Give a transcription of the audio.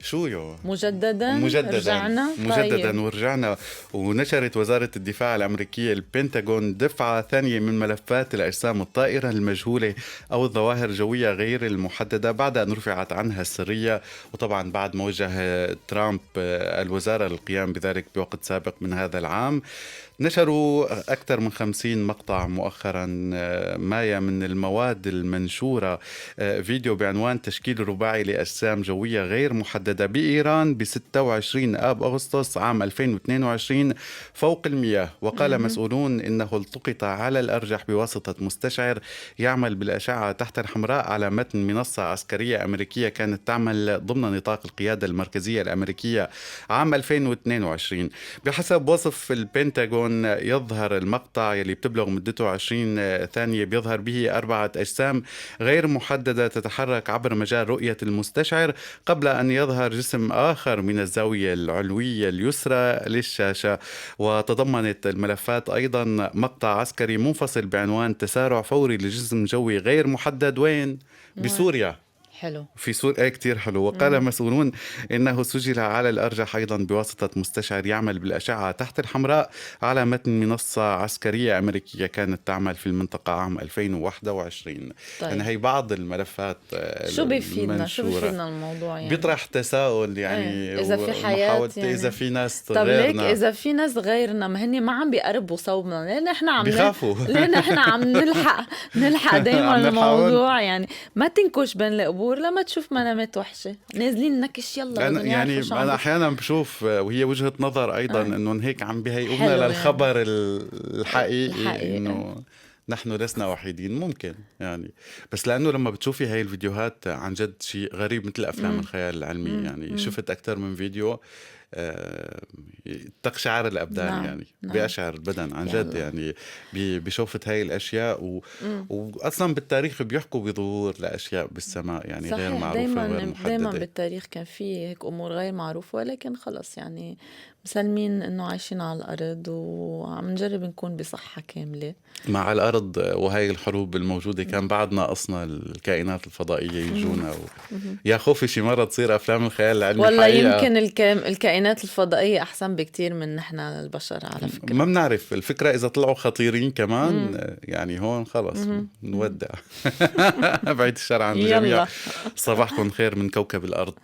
شو يو مجددا مجددا رجعنا. مجددا طيب. ورجعنا. ونشرت وزارة الدفاع الأمريكية البنتاغون دفعة ثانية من ملفات الأجسام الطائرة المجهولة أو الظواهر الجوية غير المحددة بعد أن رفعت عنها السرية، وطبعا بعد ما وجه ترامب الوزارة للقيام بذلك بوقت سابق من هذا العام. نشروا أكثر من 50 مقطع مؤخرا مايا من المواد المنشورة، فيديو بعنوان تشكيل رباعي لأجسام جوية غير محددة بإيران ب 26 آب أغسطس عام 2022 فوق المياه. وقال مسؤولون إنه التقط على الأرجح بواسطة مستشعر يعمل بالأشعة تحت الحمراء على متن منصة عسكرية أمريكية كانت تعمل ضمن نطاق القيادة المركزية الأمريكية عام 2022. بحسب وصف البنتاغون يظهر المقطع يلي بتبلغ مدته 20 ثانية بيظهر به 4 أجسام غير محددة تتحرك عبر مجال رؤية المستشعر قبل أن يظهر جسم آخر من الزاوية العلوية اليسرى للشاشة. وتضمنت الملفات أيضا مقطع عسكري منفصل بعنوان تسارع فوري لجسم جوي غير محدد وين؟ بسوريا. حلو. في سوريا كتير حلو. وقال مسؤولون إنه سجل على الأرجح أيضا بواسطة مستشعر يعمل بالأشعة تحت الحمراء على متن منصة عسكرية أمريكية كانت تعمل في المنطقة عام 2021. طيب. يعني هي بعض الملفات شو بيفيدنا المنشورة الموضوع يعني؟ بيطرح تساؤل يعني إذا في حياة يعني. إذا في ناس طب ليك غيرنا إذا في ناس غيرنا ما هني ما عم بيقربوا صوبنا، لأن إحنا عم بيخافوا. لأن إحنا عم نلحق دايما عم نحاول. الموضوع يعني. ما تنكش بين القبور لما تشوف منامات وحشة نازلين نكش يلا بدنا يعني نعرف شو عم أنا أحيانا بشوف وهي وجهة نظر أيضا إنه هيك عم بيهيئونا حلو للخبر يعني. الحقيقي إنه نحن لسنا وحيدين ممكن يعني. بس لأنه لما بتشوفي هاي الفيديوهات عن جد شيء غريب مثل أفلام الخيال العلمي يعني. شفت أكثر من فيديو تقشعر الأبدان نعم. يعني نعم. بيقشعر البدن عن جد يلا. يعني بشوفة هاي الأشياء وأصلا بالتاريخ بيحكوا بظهور لأشياء بالسماء يعني غير صحيح. معروفة وغير دايما محددة. بالتاريخ كان في هيك أمور غير معروفة، ولكن خلص يعني مسلمين إنه عايشين على الأرض وعم نجرب نكون بصحة كاملة مع الأرض وهاي الحروب الموجودة كان بعد ناقصنا الكائنات الفضائية يجونا يا خوفي شي مرة تصير أفلام الخيال العلمي والله حقيقة. يمكن الكائنات الفضائية أحسن بكتير من نحن البشر على فكرة. ما بنعرف الفكرة إذا طلعوا خطيرين كمان يعني هون خلص نودع. بعيد الشر عن الجميع. يلا. صباحكم خير من كوكب الأرض.